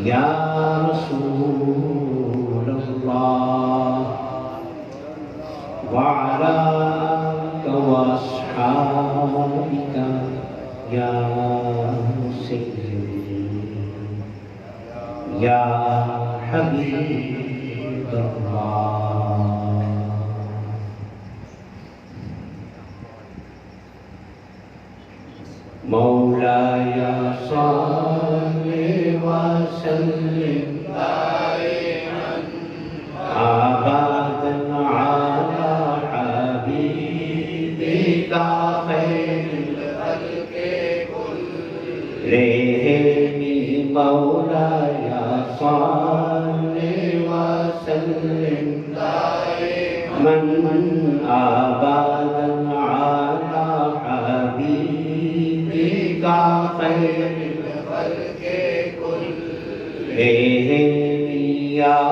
یا رسول اللہ وعلا واصحابک یا سیدی یا حبیب اللہ. مولاي صل وسلم دائما ابدا على حبيبك خير الخلق كلهم. مولاي صل وسلم دائما ابدا على حبيبك خير الخلق كلهم. يا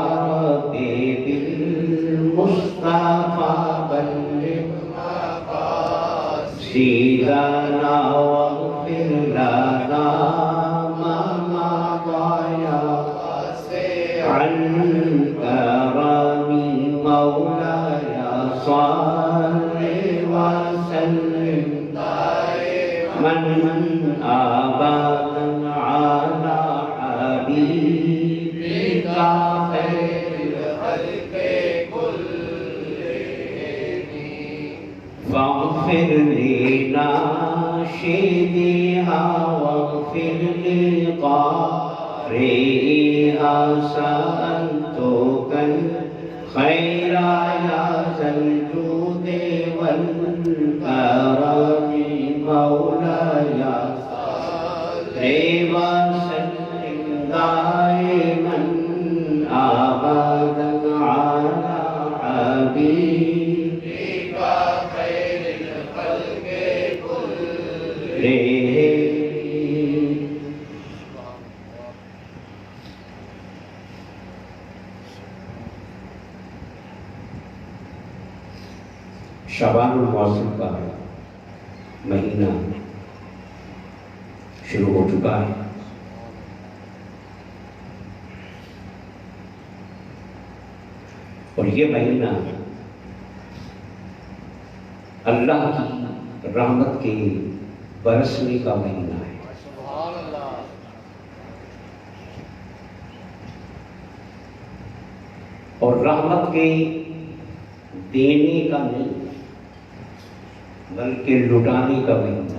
ربي بالمصطفى بلغ مقاصدنا واغفر لنا ما مضى يا واسع الكرم. مولاي صل وسلم من أبدا على حبيبك خير الخلق كلهم. فاغفر لناشدها واغفر لقارئها. سألتك الخير يا ذا الجود والكرم. مولاي صل وسلم دائما ابدا على حبيبك خير الخلق كلهم. شعبان المعظم کا مہینہ شروع ہو چکا ہے. اور یہ مہینہ اللہ کی رحمت کے برسنے کا مہینہ ہے. اور رحمت کے دینے کا نہیں بلکہ لٹانے کا مہینہ ہے.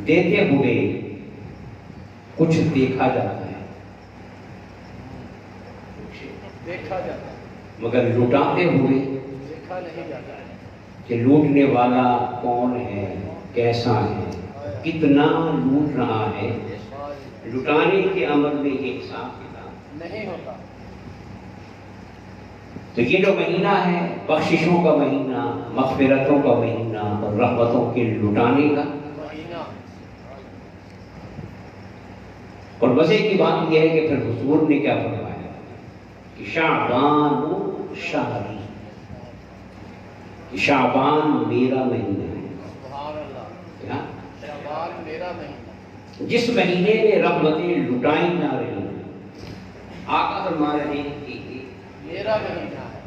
دیتے ہوئے کچھ دیکھا جاتا ہے مگر لٹاتے ہوئے دیکھا نہیں جاتا ہے کہ لوٹنے والا کون ہے, کیسا ہے, کتنا لوٹ رہا ہے. لٹانے کے عمل میں یہ حساب کتاب نہیں ہوتا. تو یہ جو مہینہ ہے بخششوں کا مہینہ, مغفرتوں کا مہینہ اور رحمتوں کے لٹانے کا مہینہ. اور مزے کی بات یہ ہے کہ پھر حضور نے کیا فرمایا کہ شعبان شہری, کہ شعبان میرا مہینہ ہے. کیا شعبان میرا مہینہ, جس مہینے میں رحمتیں لٹائی جا رہی ہیں. آقا فرما رہے ہیں کہ میرا مہینہ ہے,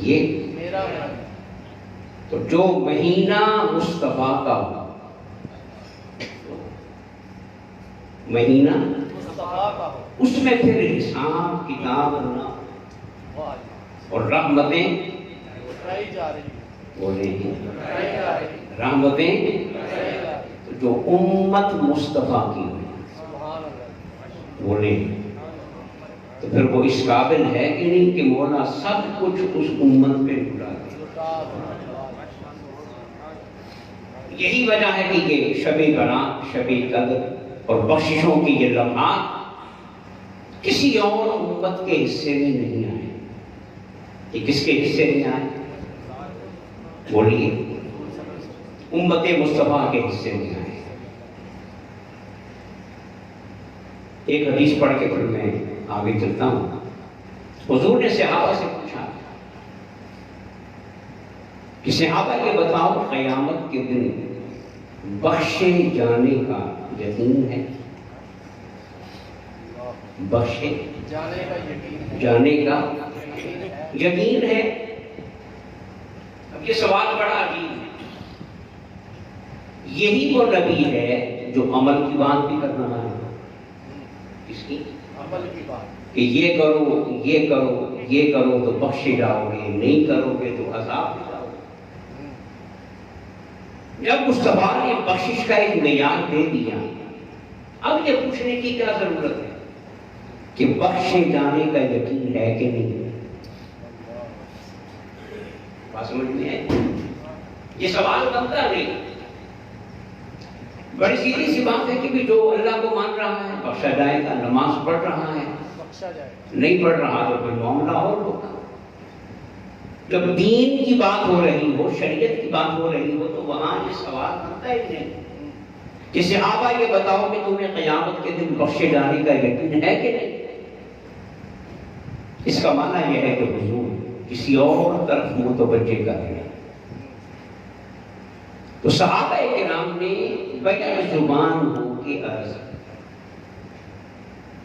یہ میرا مہینہ. تو جو مہینہ مصطفیٰ کا ہو, مہینہ مصطفیٰ کا ہو, اس میں پھر حساب کتاب نہ اور رحمتیں لٹائی جا رہی ہیں. بولے رحمتیں جو امت مصطفیٰ کی ہوئی. بولے تو پھر وہ اس قابل ہے کہ نہیں کہ مولا سب کچھ اس امت پہ لٹا دے. یہی وجہ ہے کہ یہ شب برات, شب قدر اور بخششوں کی یہ لمحات کسی اور امت کے حصے میں نہیں آئے. یہ کس کے حصے میں آئے؟ بولیے, امت مصطفیٰ کے حصے میں آئے. ایک حدیث پڑھ کے پھر میں آگے چلتا ہوں. حضور نے صحابہ سے پوچھا کہ صحابہ یہ بتاؤ قیامت کے دن بخشے جانے کا یقین ہے، بخشے جانے کا یقین ہے۔ اب یہ سوال بڑا عجیب ہے۔ یہی وہ نبی ہے جو عمل کی بات بھی کر رہا ہے، اس کی عمل کی بات کہ یہ کرو یہ کرو یہ کرو تو بخشے جاؤ گے، نہیں کرو گے تو عذاب میں جاؤ گے۔ جب مصطفیٰ نے بخشش کا ایک معیار دے دیا، اب یہ پوچھنے کی کیا ضرورت ہے کہ بخشے جانے کا یقین ہے کہ نہیں؟ بات سمجھ میں ہے؟ یہ سوال بنتا نہیں۔ بڑی سیدھی سی بات ہے کہ جو اللہ کو مان رہا ہے بخشا جائے گا، نماز پڑھ رہا ہے نہیں پڑھ رہا تو کوئی معاملہ اور ہوگا۔ جب دین کی بات ہو رہی ہو، شریعت کی بات ہو رہی ہو، تو وہاں یہ سوال بنتا ہی نہیں کہ صحابہ یہ بتاؤ کہ تمہیں قیامت کے دن بخشے جانے کا یقین ہے کہ نہیں؟ اس کا معنی یہ ہے کہ حضور کسی اور طرف متوجہ کر رہے ہیں۔ تو صحابہ کرام نے بغیر زبان ہو کے عرض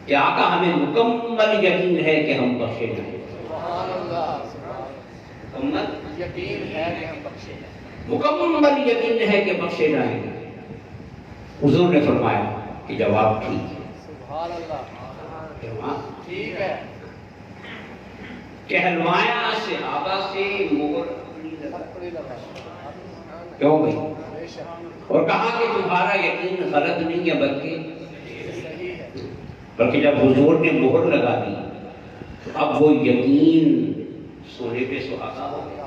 کہ آقا ہمیں مکمل یقین ہے کہ ہم بخشے جائیں گے۔ سبحان اللہ، مکمل یقین ہے کہ ہم بخشے جائیں گے، مکمل یقین ہے کہ بخشے جائیں گے۔ حضور نے فرمایا کہ جواب ٹھیک ہے۔ سبحان اللہ، جواب ٹھیک ہے۔ کہلوایا صحابہ سے مہر کیوں بھائی، اور کہا کہ تمہارا یقین غلط نہیں ہے بلکہ جب حضور نے مہر لگا دی تو اب وہ یقین سونے پہ سہاگا ہو گیا۔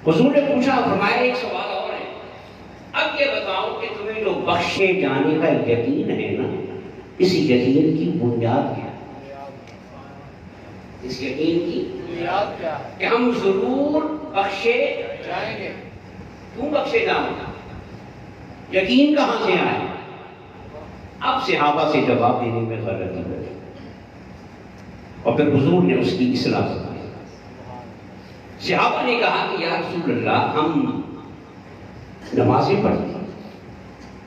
حضور نے پوچھا، فرمایا ایک سوال اور ہے، اب یہ بتاؤ کہ تمہیں جو بخشے جانے کا یقین ہے نا، اس یقین کی بنیاد کیا ہے؟ اس یقین کی بنیاد کیا ہے کہ ہم ضرور بخشے جائیں گے؟ کیوں بخشے جائیں گے؟ یقین کہاں سے آئے؟ اب صحابہ سے جواب دینے میں غلطی ہو گئی، اور پھر حضور نے اس کی اصلاح فرمائی۔ صحابہ نے کہا کہ یا رسول اللہ، ہم نمازیں پڑھتے ہیں،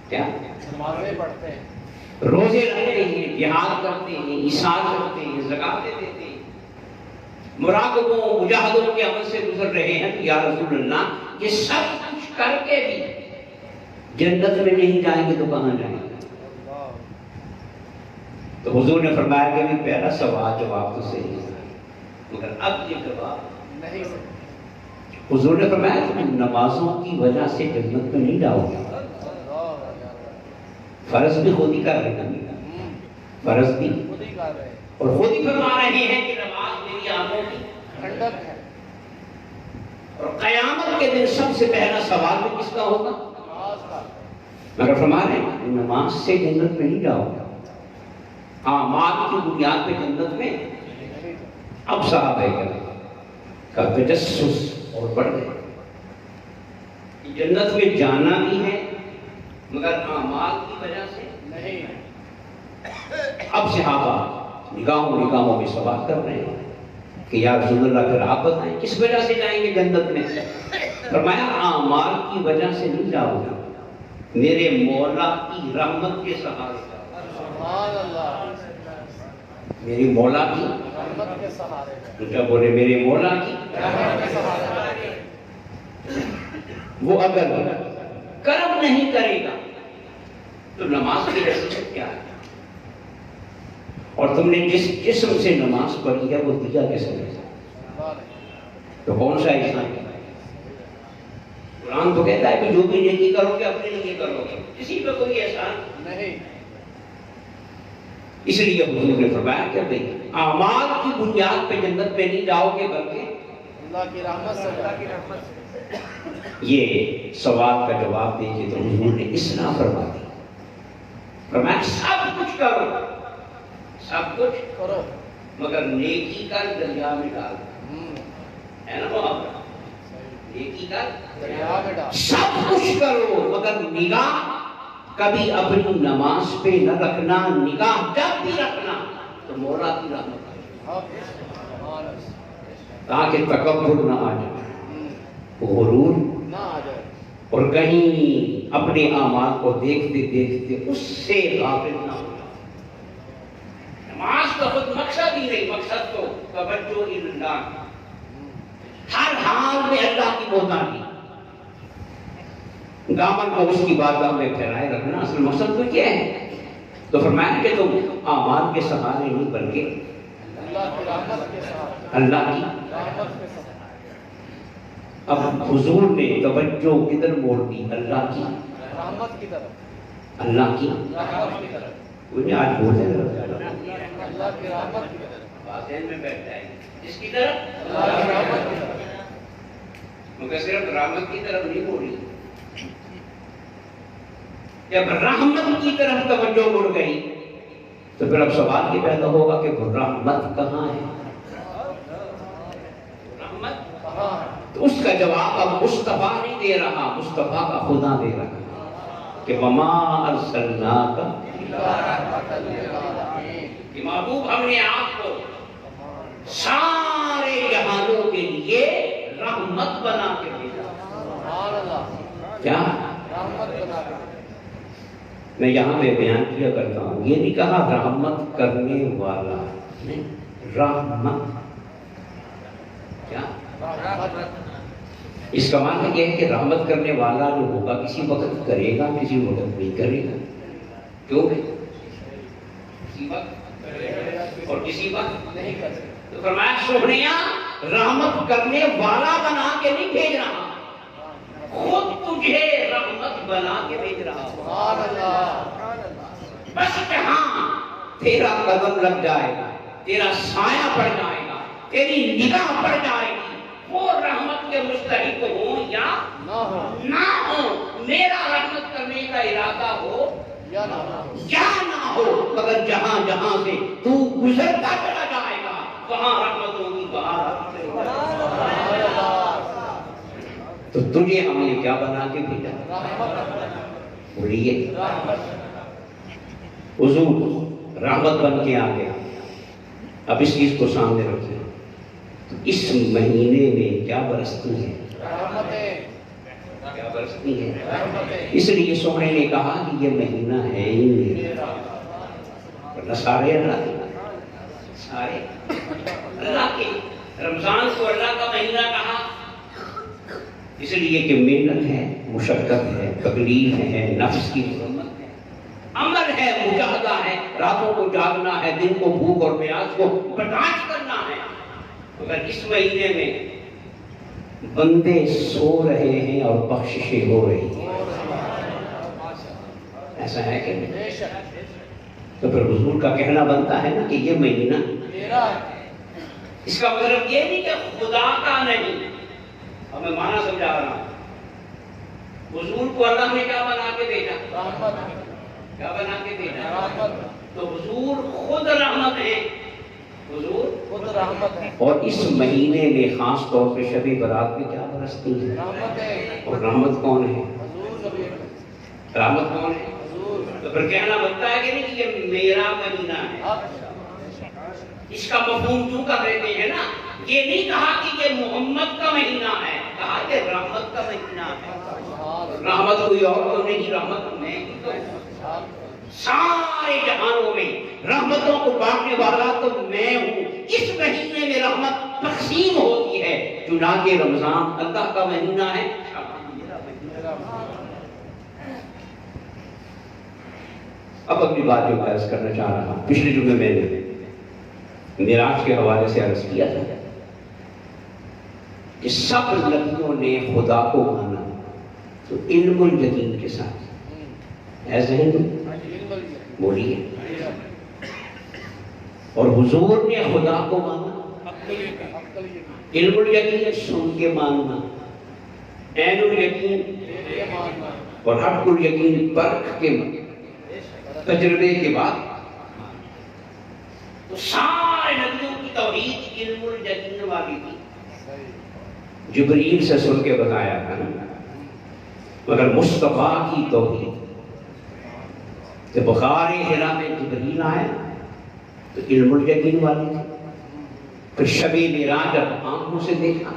کیا نمازیں پڑھتے ہیں، روزے رکھتے ہیں، جہاد کرتے ہیں، عیسار کرتے ہیں، زکات دیتے ہیں، مراقبوں مجاہدوں کے عمل سے گزر رہے ہیں، یا رسول اللہ یہ سب کچھ کر کے بھی جنت میں نہیں جائیں گے تو کہاں جائیں گے؟ تو حضور نے فرمایا کہ بھی پہلا سوال جواب تو صحیح ہے، مگر اب یہ جواب نہیں صحیح۔ حضور نے فرمایا کہ نمازوں کی وجہ سے جنت میں نہیں جاؤ گے، فرض بھی خود ہی کر رہے ہیں، فرض بھی خود ہی کر رہے ہیں، اور خود ہی فرما رہے ہیں کہ نماز میری آنکھوں کی ٹھنڈک ہے، اور قیامت کے دن سب سے پہلا سوال بھی کس کا ہوگا؟ نماز کا۔ مگر فرما رہے ہیں نماز سے جنت میں نہیں جاؤ گے، اعمال کی بنیاد پہ جنت میں۔ اب صحابہ کا تجسس اور بڑھ گئے، جنت میں جانا بھی ہے مگر اعمال کی وجہ سے نہیں۔ اب صحابہ نگاہوں میں سوال کر رہے ہیں کہ یا رسول اللہ پھر آپ بتائیں کس وجہ سے جائیں گے جنت میں؟ فرمایا اعمال کی وجہ سے نہیں جاؤ گا، میرے مولا کی رحمت کے سہارے۔ سبحان اللہ، میری مولا کی رحمت کے سہارے۔ کیا بولے؟ میرے مولا کی رحمت کے سہارے۔ وہ اگر کرم نہیں کرے گا تو نماز کی حیثیت کیا ہے؟ اور تم نے جس جسم سے نماز پڑھی ہے وہ دیا کس نے؟ تو کون سا احسان کیا؟ قرآن تو کہتا ہے کہ جو بھی نیکی کرو گے اپنے لیے کرو گے، کسی پہ کوئی احسان نہیں۔ اس لیے حضور نے فرمایا کہ بھئی اعمال کی بنیاد پہ جنت میں نہیں جاؤ گے بلکہ اللہ کی رحمت سے، اللہ کی رحمت سے۔ یہ سوال کا جواب دے کے تو حضور نے اصلاح فرما دی، فرمایا سب کچھ کرو، سب کچھ کرو مگر نیکی کا دریا میں ڈال، ہے نا بابا؟ نیکی کا دریا میں ڈال، سب کچھ کرو مگر نگاہ کبھی اپنی نماز پہ نہ رکھنا، نگاہ جب بھی رکھنا تو مولا کی رحمت تاکہ تکبر نہ آ جائے۔ غرور نہ آ جائے اور کہیں اپنے اعمال کو دیکھتے دیکھتے اس سے غافل نہ ہو جائے۔ نماز کا خود مقصد ہی نہیں، مقصد تو توجہ اللہ، ہر حال میں اللہ کی محتاجی، دامن کو اس کی بارگاہ میں پھیلائے رکھنا اصل مقصد تو کیا ہے؟ تو فرمایا کہ تم اعمال کے سہارے نہیں بلکہ اللہ کی۔ اب حضور نے توجہ کدھر موڑ دی؟ اللہ کی رحمت کی طرف، اللہ کی انہیں آج بولتے ہیں اللہ کی رحمت کی طرف، باتیں میں بیٹھ جائے جس کی طرف اللہ کی رحمت کی طرف، مگر صرف رحمت کی طرف نہیں موڑی، جب رحمت کی طرف توجہ مڑ گئی تو پھر اب سوال یہ پیدا ہوگا کہ وہ رحمت کہاں ہے؟ رحمت کہاں ہے؟ تو اس کا جواب اب مصطفیٰ نہیں دے رہا، مصطفیٰ کا خدا دے رہا کہ وما ارسلناک الا رحمۃ للعالمین، کہ محبوب ہم نے آپ کو سارے جہانوں کے لیے رحمت بنا کے بھیجا۔ سبحان اللہ، کیا رحمت بنا کے؟ میں یہاں میں بیان کیا کرتا ہوں، یہ نہیں کہا رحمت کرنے والا، رحمت کیا؟ اس کا معنی یہ ہے کہ رحمت کرنے والا جو ہوگا کسی وقت کرے گا، کسی وقت نہیں کرے گا، کیوں کہ کسی وقت اور کسی وقت نہیں کر سکتا۔ تو فرمایا سوہنیا رحمت کرنے والا بنا کے نہیں بھیج رہا، خود تجھے رحمت بنا کے بھیج رہا۔ سبحان اللہ، بس جہاں تیرا قدم لگ جائے گا، تیرا سایہ پڑ جائے گا، تیری نگاہ پڑ جائے گی، وہ رحمت کے مستحق ہوں یا نہ ہو، میرا رحمت کرنے کا ارادہ ہو یا نہ ہو، مگر جہاں جہاں سے تو گزرتا چلا جائے گا وہاں رحمت ہوگی، وہاں رحمت ہوگی۔ تو تجھے ہم نے کیا بنا کے بھیجا؟ بولیے، حضور رحمت بن کے آ گیا۔ اب اس چیز کو سامنے رکھیں، اس مہینے میں کیا برستی ہے؟ کیا برستی ہے؟ اس لیے سونے نے کہا کہ یہ مہینہ ہے ہی میرا، ورنہ سارے اللہ کے، سارے اللہ کے۔ رمضان کو اللہ کا مہینہ کہا اس لیے کہ محنت ہے، مشقت ہے، تکلیف ہے، نفس کی حکومت ہے، عمل ہے، مجاہدہ ہے، راتوں کو جاگنا ہے، دن کو بھوک اور پیاس کو برداشت کرنا ہے۔ مگر اس مہینے میں بندے سو رہے ہیں اور بخششیں ہو رہی ہیں، ایسا ہے کہ نہیں؟ تو پھر حضور کا کہنا بنتا ہے نا کہ یہ مہینہ میرا ہے۔ اس کا مطلب یہ نہیں کہ خدا کا نہیں، اب میں معنی سمجھا رہا ہوں۔ حضور کو اللہ نے کیا بنا کے بھیجا؟ رحمت۔ کیا بنا کے بھیجا؟ رحمت۔ تو حضور خود رحمت ہے، حضور خود رحمت ہے۔ اور اس مہینے میں خاص طور پہ شب برات میں کیا برستی ہے؟ رحمت ہے۔ اور رحمت کون ہے؟ حضور۔ رحمت کون ہے؟ حضور۔ تو پھر کہنا بنتا ہے کہ نہیں کہ یہ میرا مہینہ ہے۔ اس کا مفہوم کیوں کر دیتے ہیں نا، یہ نہیں کہا کہ یہ محمد کا مہینہ ہے، کہا کہ رحمت کا مہینہ ہے۔ رحمت کوئی اور تو نہیں، رحمت میں سارے جہانوں میں رحمتوں کو بانٹنے والا تو میں ہوں۔ اس مہینے میں رحمت تقسیم ہوتی ہے، چنانچہ رمضان اللہ کا مہینہ ہے۔ اب اگلی بات جو عرض کرنا چاہ رہا ہوں، پچھلے جمعے میں نے معراج کے حوالے سے عرض کیا تھا کہ سب نبیوں نے خدا کو مانا تو علم الیقین کے ساتھ، ایسے ہی بولیے، اور حضور نے خدا کو مانا علم الیقین سن کے ماننا، عین الیقین اور حق الیقین پرکھ کے تجربے کے بعد۔ تو سارے نبیوں کی توحید علم الیقین والی تھی، جبریل سے سن کے بتایا تھا، مگر مصطفیٰ کی توحید جب بخار حرا میں جبریل آیا تو علم الیقین والی تھی، پھر شب معراج جب آنکھوں سے دیکھا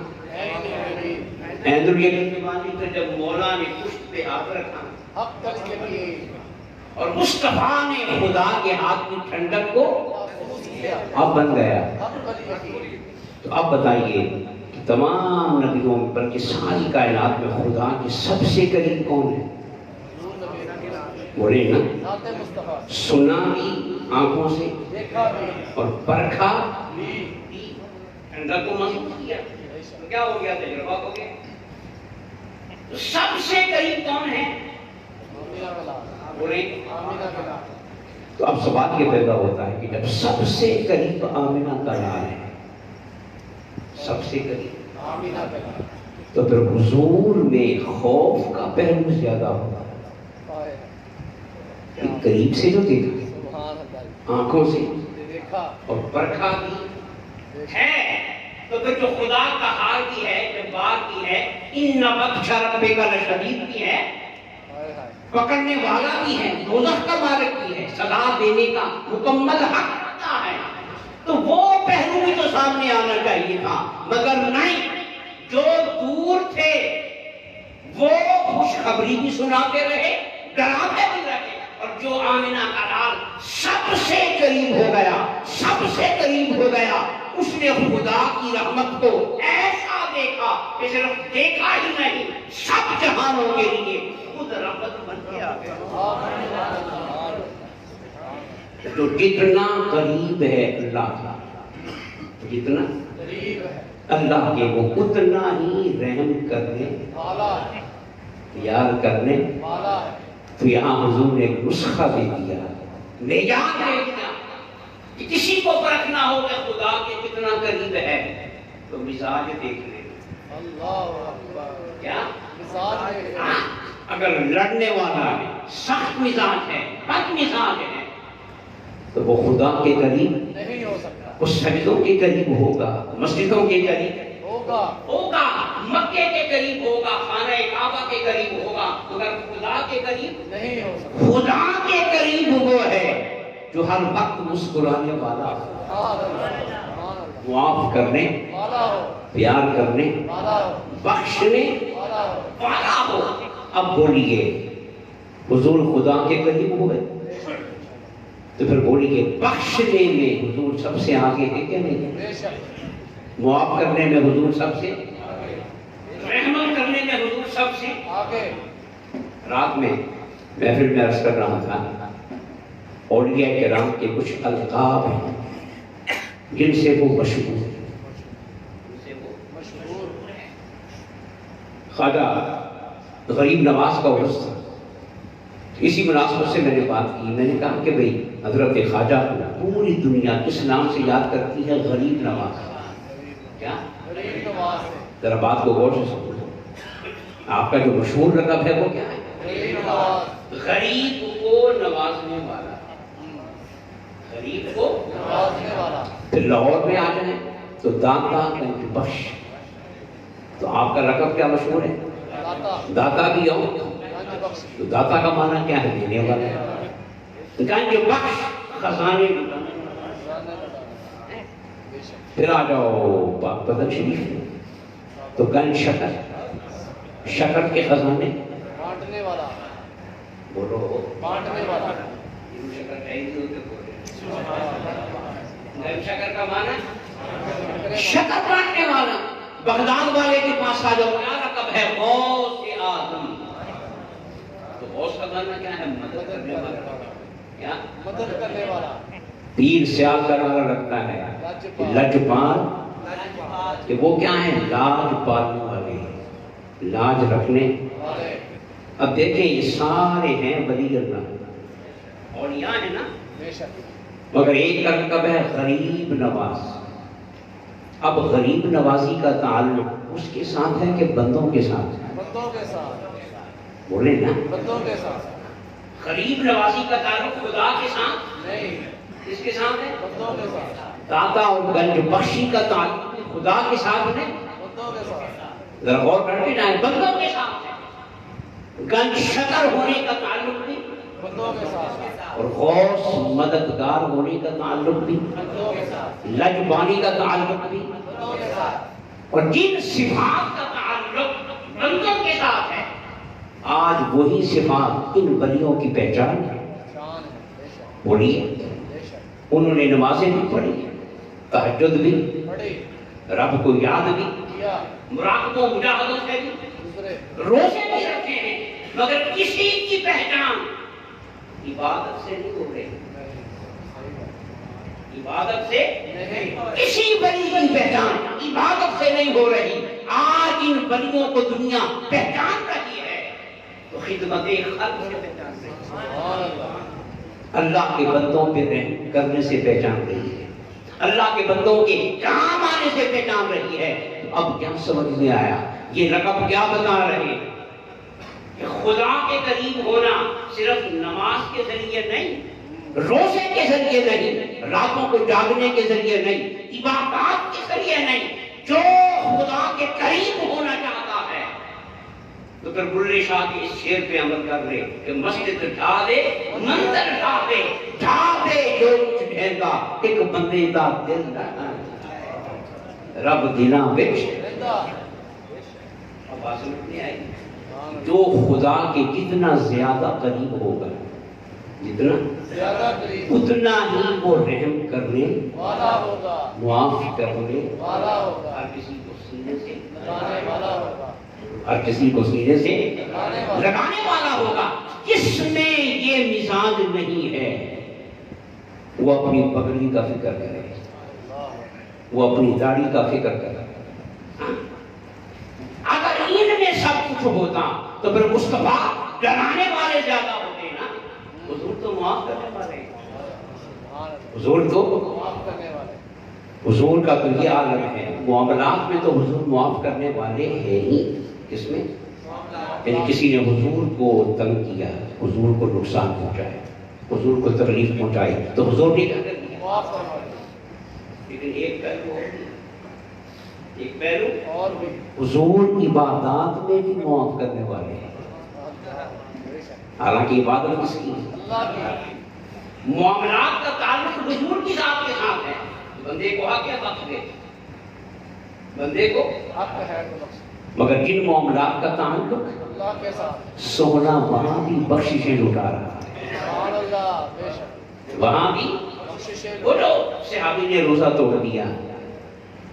عین الیقین کے معنی تو جب مولا نے پشت پہ ہاتھ رکھا حق الیقین اور مصطفیٰ نے خدا کے ہاتھ کی ٹھنڈک کو اب بن گیا. حق الیقین. تو اب بتائیے کہ تمام نبیوں میں بلکہ ساری کائنات میں خدا کے سب سے قریب کون ہے؟ بولے نا. ذات مصطفیٰ. سنا بھی آنکھوں سے دیکھا بھی اور پرکھا بھی. ٹھنڈک کو محسوس کیا. تو کیا ہو گیا؟ تجربہ ہو گیا. تو سب سے قریب کون ہے؟ آمینہ بلا. بولے. آمینہ بلا. تو اب سوال یہ پیدا ہوتا ہے کہ جب سب سے قریب آمینہ کا لال ہے، سب سے قریب، آمینہ بلا. تو پھر حضور میں خوف کا پہلو زیادہ ہوگا. کہ قریب سے جو دیکھا، سبحان اللہ. آنکھوں سے دیکھا اور پرکھا بھی ہے، تو پھر جو خدا کا حال بھی ہے، جبار بھی ہے، ان بطش ربک لشدید بھی ہے، ہائے ہائے. پکڑنے والا بھی ہے، دوزخ کا مالک بھی ہے، سزا دینے کا مکمل حق رکھتا ہے. تو وہ پہلو بھی تو سامنے آنا چاہیے تھا، مگر نہیں. جو دور تھے وہ خوشخبری بھی سناتے رہے، ڈراتے بھی رہے. اور جو آمنہ کا لال سب سے قریب ہو گیا، سب سے قریب ہو گیا، اس نے خدا کی رحمت کو ایسا دیکھا کہ صرف دیکھا ہی نہیں، سب جہانوں کے لیے خود رحمت بن کے آ گیا. تو جتنا قریب ہے اللہ کا، جتنا قریب ہے اللہ کے، وہ اتنا ہی رحم کرنے والا ہے. پیار کرنے. والا ہے. تو یہاں حضور نے ایک نسخہ دے دیا، معیار دے دیا کہ کسی کو پرکھنا ہو کہ خدا کے کتنا قریب ہے تو مزاج دیکھ لے. اللہ اکبر. کیا مثال ہے. اگر لڑنے والا ہے، سخت مزاج ہے، بد مزاج ہے، تو وہ خدا کے قریب نہیں ہو سکتا. وہ سجدوں کے قریب ہوگا، مسجدوں کے قریب ہوگا. ہوگا، مکے کے قریب ہوگا، خانہ کعبہ کے قریب ہوگا، مگر خدا کے قریب نہیں ہو سکتا. خدا کے قریب وہ ہے جو ہر وقت مسکرانے والا ہو، سبحان اللہ. سبحان اللہ. معاف کرنے والا ہو. پیار کرنے والا ہو. بخشنے والا ہو. والا ہو. اب بولیے حضور خدا کے قریب ہوئے تو پھر بولیے بخشنے میں حضور سب سے آگے ہے کہ نہیں؟ بے شک. معاف کرنے میں حضور سب سے، رحمت کرنے میں حضور سب سے آگے. رات میں محفل میں عرض کر رہا تھا، اولیاء کرام کے کچھ القاب ہیں جن سے وہ مشہور ہیں. مشہور. خواجہ غریب نواز کا عرس تھا. اسی مناسبت سے میں نے بات کی، میں نے کہا کہ بھئی حضرت خواجہ کو پوری دنیا کس نام سے یاد کرتی ہے؟ غریب نواز. کیا؟ غریب نواز ہے. ذرا بات کو غور سے سمجھو. آپ کا جو مشہور لقب ہے وہ کیا ہے؟ غریب نواز. غریب کو نوازنے والا. غریب کو نوازنے والا. پھر لاہور میں آ جائیں تو داتا گنج بخش. تو آپ کا لقب کیا مشہور ہے؟ داتا. داتا بھی ہو. گنج بخش. تو داتا کا معنی کیا ہے؟ دینے والا. گنج بخش خزانے لٹانے. بے شک. پھر آ جاؤ پاک بدن شریف میں تو گنج شکر، شکر کے خزانے. بانٹنے والا. بولو بانٹنے والا. شکر گنج شکر کا معنی شکر بانٹنے والا. بغداد والے کے پاس آ جاؤ، کیا لقب ہے؟ غوث آدم. تو غوث کا معنی کیا ہے؟ مدد کرنے والا. کیا؟ مدد کرنے والا. پیر سیال کا نعرہ رکھتا ہے لجپال، کہ وہ کیا ہے؟ لاج پالنے والے، لاج رکھنے والے. اب دیکھیں یہ سارے ہیں ولی اللہ اور یہاں ہے نا، بے شک. مگر ایک کا لقب ہے غریب نواز. اب غریب نوازی کا تعلق اس کے ساتھ ہے کہ بندوں کے ساتھ ہے؟ بندوں کے ساتھ. بولے نا. بندوں کے ساتھ. غریب نوازی کا تعلق خدا کے ساتھ نہیں. اس کے ساتھ ہے. بندوں کے ساتھ. داتا اور گنج بخشی کا تعلق خدا کے ساتھ ہے. بندوں کے ساتھ. ذرا غور کرتے جائیں، بندوں کے ساتھ ہے. گنج شکر ہونے کا تعلق بھی، بندوں کے ساتھ. اور غوث مددگار ہونے کا تعلق بھی، بندوں کے ساتھ. لجبانی کا تعلق بھی، بندوں کے ساتھ. اور جن صفات کا تعلق بندوں کے ساتھ ہے۔ آج وہی صفات ان ولیوں کی پہچان ہے۔ شان ہے، بے شک، بولیے، بے شک، انہوں نے نمازیں بھی پڑھی، تہجد بھی، بڑی رب کو یاد بھی، کیا مراقبوں مجاہدوں سے بھی، دوسرے روزے بھی رکھے ہیں، مگر کسی کی پہچان عبادت سے نہیں ہو رہی۔ عبادت سے نہیں، کسی ولی کی پہچان عبادت سے نہیں ہو رہی۔ آج ان ولیوں کو دنیا پہچان رہی ہے تو خدمت خلق سے پہچان رہی ہے، سبحان اللہ، اللہ کے بندوں پہ رحم کرنے سے پہچان رہی ہے، اللہ کے بندوں کے کام آنے سے پہچان رہی ہے۔ تو اب کیا سمجھ میں آیا؟ یہ رقم کیا بتا رہے ہیں کہ خدا کے قریب ہونا صرف نماز کے ذریعے نہیں، روزے کے ذریعے نہیں، راتوں کو جاگنے کے ذریعے نہیں، عبادات کے ذریعے نہیں۔ جو خدا کے قریب ہونا چاہتا ہے تو پھر بلے شاہ کے اس شعر پہ عمل کر لے کہ مسجد ڈھا دے، مندر ڈھا دے، ڈھا دے جو کچھ ڈھینگا، ایک بندے دا دل نہ رب دلاں وچ۔ زندہ، اب بات سمجھ نہیں آئی؟ جو خدا کے جتنا زیادہ قریب ہوگا، جتنا زیادہ قریب اتنا ہی وہ رحم کرنے، والا ہوگا، معاف کرنے، والا ہوگا، ہر کسی کو سینے سے لگانے والا ہوگا، ہر کسی کو سینے سے لگانے والا، لگانے والا ہوگا۔ جس میں یہ مزاج نہیں ہے وہ اپنی پگڑی کا فکر کرے، وہ اپنی داڑھی کا فکر کرے۔ اگر ان میں سب کچھ ہوتا تو پھر مصطفیٰ ڈرانے والے زیادہ ہوتے نا، حضور تو معاف کرنے والے ہیں، سبحان اللہ، حضور تو معاف کرنے والے، حضور کا تو یہ عالم ہے، معاملات میں تو حضور معاف کرنے والے ہیں ہی۔ کس میں؟ یعنی کسی نے حضور کو تنگ کیا، حضور کو نقصان پہنچایا، حضور کو تکلیف پہنچائی تو حضور نے کیا کر دیا؟ معاف کرنے والے، لیکن ایک پہلو اور بھی، ایک پہلو اور بھی حضور عبادات میں بھی معاف کرنے والے ہیں، بے شک، حالانکہ عبادت کس کی ہے؟ اللہ کی، معاملات کا تعلق حضور کی ذات کے ساتھ ہے۔ بندے کو حق یا بخش دے، بندے کو، حق ہے تو بخش، مگر جن معاملات کا تعلق اللہ کے ساتھ، سونا وہاں بھی بخششیں لٹا رہا ہے، سبحان اللہ، بے شک، وہاں بھی بخششیں وہ جو صحابی نے روزہ توڑ دیا،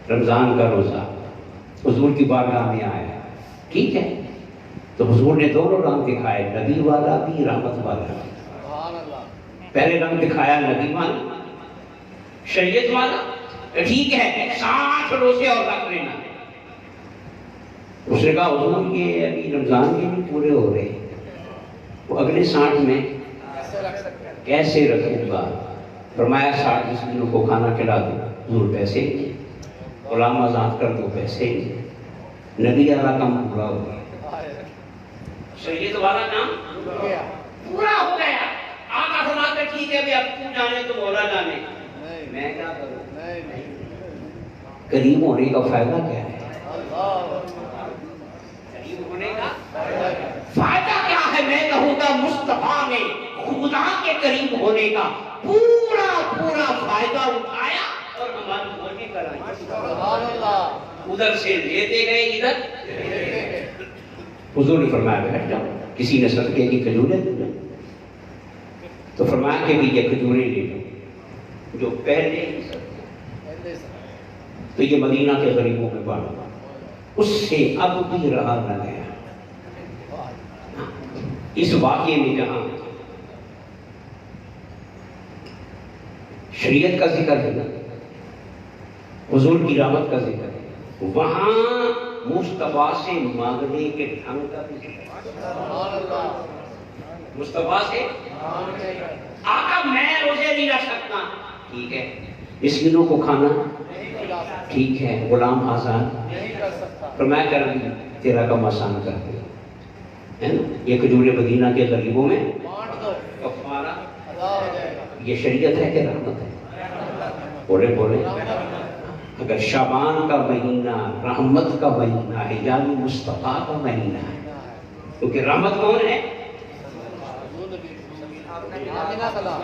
رمضان کا روزہ، حضور کی بارگاہ میں آیا، ٹھیک ہے، تو حضور نے دونوں رنگ دکھائے، نبی والا بھی، رحمت والا بھی۔ سبحان اللہ، پہلے رنگ دکھایا نبی والا، شریعت والا، ٹھیک ہے 60 روزے اور رکھ لینا۔ اس نے کہا حضور یہ ابھی رمضان کے بھی پورے ہو رہے ہیں، وہ اگلے 60 میں کیسے رکھ سکتے ہیں؟ کیسے رکھوں گا؟ فرمایا 60 مسکینوں کو کھانا کھلا دو، حضور پیسے نہیں، غلام آزاد کر دو، پیسے نہیں، نبی والا کام پورا ہو گیا، شریعت والا کام رک گیا، پورا ہو گیا۔ آقا فرماتے ٹھیک ہے بھی اب تو جانے تو مولا جانے، نہیں، میں کیا کروں؟ نہیں، نہیں، قریب ہونے کا فائدہ کیا ہے؟ اللہ، قریب ہونے کا فائدہ کیا؟ فائدہ کیا ہے؟ میں کہوں گا مصطفیٰ نے خدا کے قریب ہونے کا پورا پورا فائدہ اٹھایا اور ہماری موجی کرائی، سبحان اللہ، ادھر سے لیتے گئے ادھر۔ دیکھیں گے، حضور نے فرمایا بیٹھ جاؤ، کسی نے صدقے کی کھجوریں دی تو فرمایا کہ بھی یہ کھجوریں لے لو جو پہلے ہی صدقے، پہلے سے، تو یہ مدینہ کے غریبوں میں بانٹا، اس سے اب بھی رہا نہ گیا۔ اس واقعے میں جہاں شریعت کا ذکر ہے نا، حضور کی رحمت کا ذکر ہے، وہاں مصطفیٰ سے مانگنے کے ڈھنگ کا بھی ذکر ہے۔ سبحان اللہ، مصطفیٰ سے مانگنے کا آقا میں روزے نہیں رکھ سکتا، ٹھیک ہے، مسکینوں کو کھانا نہیں کھلا سکتا، ٹھیک ہے، غلام آزاد، نہیں کر سکتا، فرمایا کر بھی تیرا کم آسان کر دے، ہے نا، یہ کھجوریں مدینہ کے غریبوں میں بانٹ دو، کفارہ، ادا ہو جائے گا، یہ شریعت ہے کہ رحمت ہے؟ بولے بولے، اگر شعبان کا مہینہ رحمت کا مہینہ ہے یعنی مصطفیٰ کا مہینہ ہے، کیونکہ رحمت کون ہے؟ آمینہ کلام،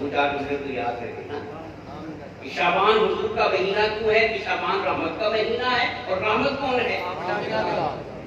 وہ چار دوسرے کو یاد رکھے نا کہ شعبان حضور کا مہینہ کیوں ہے؟ کہ شعبان رحمت کا مہینہ ہے، اور رحمت کون ہے؟ آمینہ کلام،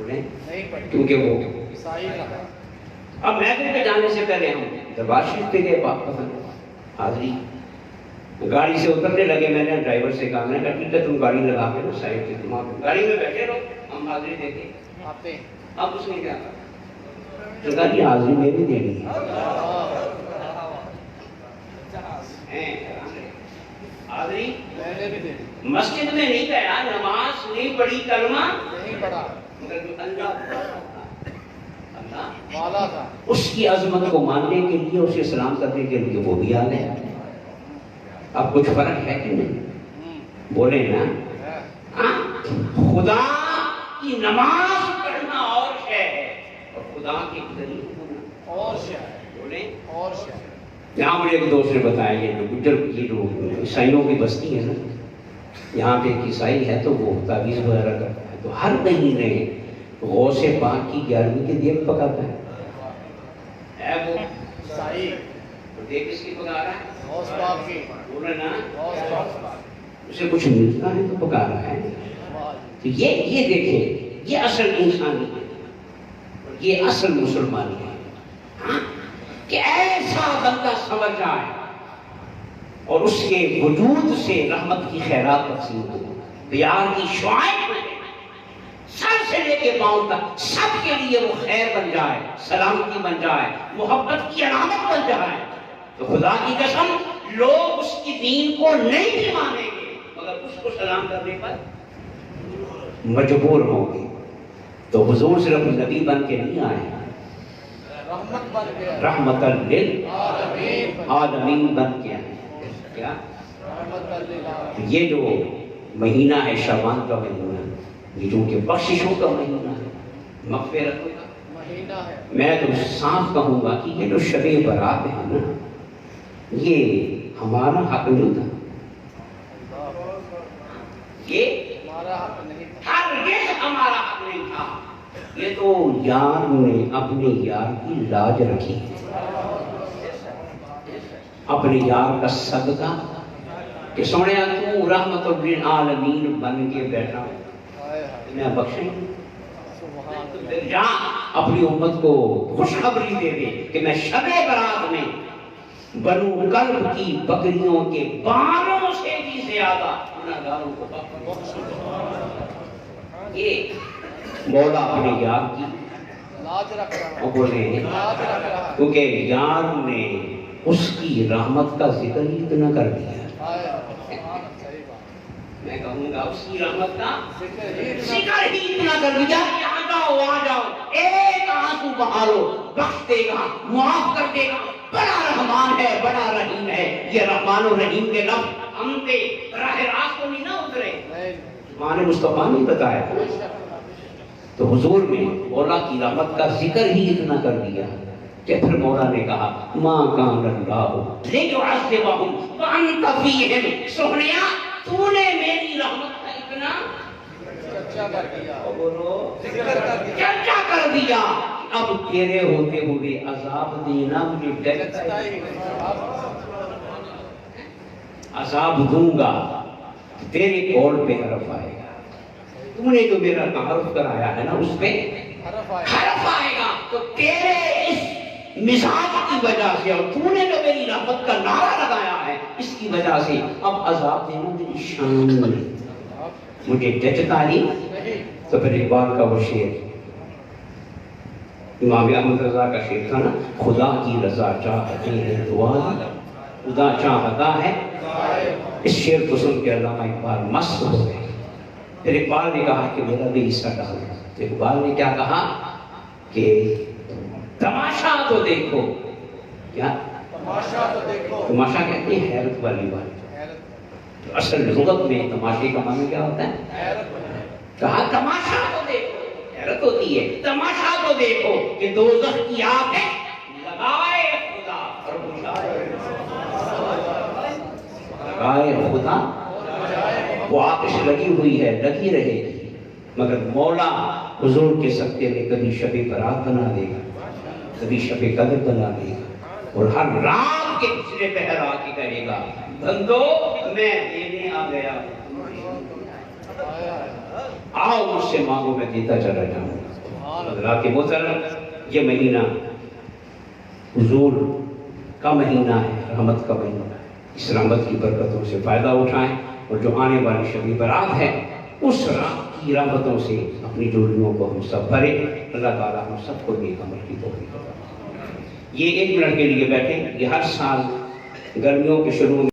بولیں نہیں پڑھی کیونکہ وہ عیسائی رہا اب محفل پہ جانے سے پہلے ہم دربار شریف پہ گئے واپس حاضری گاڑی سے اترنے لگے میں نے ڈرائیور سے کہا میں نے کہا ٹھیک ہے تم گاڑی لگا کے نا سائڈ سے گاڑی میں بیٹھے رہو ہم حاضری دے کے آتے ہیں اب اس نے کیا کہا تو کہا جی حاضری میں بھی دینی ہے حاضری میں نے بھی دے دی مسجد میں نہیں گیا نماز نہیں پڑھی کلمہ نہیں پڑھا مگر اللہ والا تھا اس کی عظمت کو ماننے کے لیے اسے سلام کرنے کے لیے وہ بھی آ گیا اب کچھ فرق ہے کہ نہیں بولے نا ہاں؟ خدا کی نماز پڑھنا اور شے ہے اور خدا کے قریب ہونا اور شاید بولے اور شاید یہاں مجھے ایک دوست نے بتایا یہ جو گجر کی جو عیسائیوں کی بستی ہے نا یہاں پہ ایک عیسائی ہے تو وہ تعویذ وغیرہ کرتا ہے تو ہر مہینے غوث پاک کی 11ویں کی دیگ پکاتا ہے وہ عیسائی تو دیگ کس کی پکا رہا ہے غوث پاک کی بولے نا غوث پاک اسے کچھ ملتا ہے تو پکا رہا ہے تو یہ دیکھیں یہ اصل انسانی ہے اور یہ اصل مسلمانی ہے ہاں؟ کہ ایسا بندہ سمجھ جائے اور اس کے وجود سے رحمت کی خیرات تقسیم ہو پیار کی شعائیں سر سے لے کے پاؤں تک سب کے لیے وہ خیر بن جائے سلامتی بن جائے محبت کی علامت بن جائے تو خدا کی قسم لوگ اس کی دین کو نہیں بھی مانیں گے مگر اس کو سلام کرنے پر مجبور ہوں گے تو حضور صرف نبی بن کے نہیں آئے رحمت بن گیا رحمت للعالمین بن کے آئے کیا رحمت للعالمین یہ جو مہینہ ہے شعبان کا مہینہ یہ جو کہ بخششوں کا مہینہ ہے مغفرت کا مہینہ ہے میں تو صاف کہوں گا کہ یہ جو شب برات ہے نا یہ ہمارا حق نہیں تھا یہ ہمارا حق نہیں تھا ہرگز ہمارا حق نہیں تھا یہ تو یار نے اپنے یار کی لاج رکھی اپنے یار کا صدقہ کہ سوڑیا تو رحمت للعالمین بن کے بیٹھا ہائے ہائے میں بخشیں سبحان تو پھر جا اپنی امت کو خوشخبری دے دے کہ میں شب برات میں بنو کلب کی بکریوں کے باروں سے بھی زیادہ گناہگاروں کو بخش یہ مولا اپنے یار کی لاج رکھ رہا وہ بولے لاج رکھ رہا کیونکہ یار نے اس کی رحمت کا ذکر ہی اتنا کر دیا ہائے سبحان صحیح بات میں کہوں گا اس کی رحمت کا ذکر ہی ذکر ہی اتنا کر دیا کہ آ جاؤ آ جاؤ ایک آنسو بہارو بخش دے گا معاف کر دے گا بڑا رحمان ہے بڑا رحیم ہے یہ رحمان و رحیم کے لفظ ہم پہ راہ راست کو نہیں نہ اترے نہیں زمان مصطفیٰ نہیں بتایا تو حضور نے مولا کی رحمت کا ذکر ہی اتنا کر دیا کہ پھر مولا نے کہا ما کان اللہ لیعذبہم وانت فیہم سہنیا تو نے میری رحمت کا اتنا چرچا کر دیا بولو ذکر کر دیا چرچا کر دیا اب تیرے ہوتے ہوئے عذاب دینا مجھے ڈرتا چرچا ہے ہی نہیں عذاب دوں گا تیرے قول پہ حرف آئے گا تو نے جو میرا تعارف کرایا ہے نا اس پہ حرف آئے حرف آئے گا تو تیرے اس مزاج کی وجہ سے اور تو نے جو میری رحمت کا نعرہ لگایا ہے اس کی وجہ سے اب عذاب دینا میری شان ہے مجھے جچتا نہیں تو پھر اقبال کا وہ شعر امام احمد رضا کا شعر تھا نا خدا کی رضا چاہتے ہیں دعا خدا چاہتا ہے اس شعر کو سن کے علامہ اقبال مست ہو گئے پھر اقبال نے کہا کہ میرا بھی حصہ ڈال تو اقبال نے کیا کہا کہ تماشا تو دیکھو کیا تماشا تو دیکھو تماشا کہتے ہیں حیرت والی بات اصل لغت میں تماشے کا معنی کیا ہوتا ہے کہا تماشا تو دیکھو حیرت ہوتی ہے تماشا تو دیکھو کہ دوزخ کی آگ ہے لگائے خدا اور بجھائے لگائے خدا وہ آتش لگی ہوئی ہے لگی رہے گی مگر مولا حضور کے صدقے میں کبھی شب برات بنا دے گا کبھی شب قدر بنا دے گا اور ہر رات کے پچھلے پہر آ کے کہے گا بندو میں دینے آ گیا آؤ مجھ سے مانگو میں دیتا چلا جاؤں گا حضرات محترم، یہ مہینہ حضور کا مہینہ ہے، رحمت کا مہینہ ہے۔ اس رحمت کی برکتوں سے فائدہ اٹھائیں، اور جو آنے والی شب برات ہے اس رات کی رحمتوں سے اپنی جوڑیوں کو ہم سب بھریں۔ اللہ تعالیٰ ہم سب کو نیک عمل کی توفیق عطا فرمائے۔ یہ 1 منٹ کے لیے بیٹھیں۔ یہ ہر سال گرمیوں کے شروع میں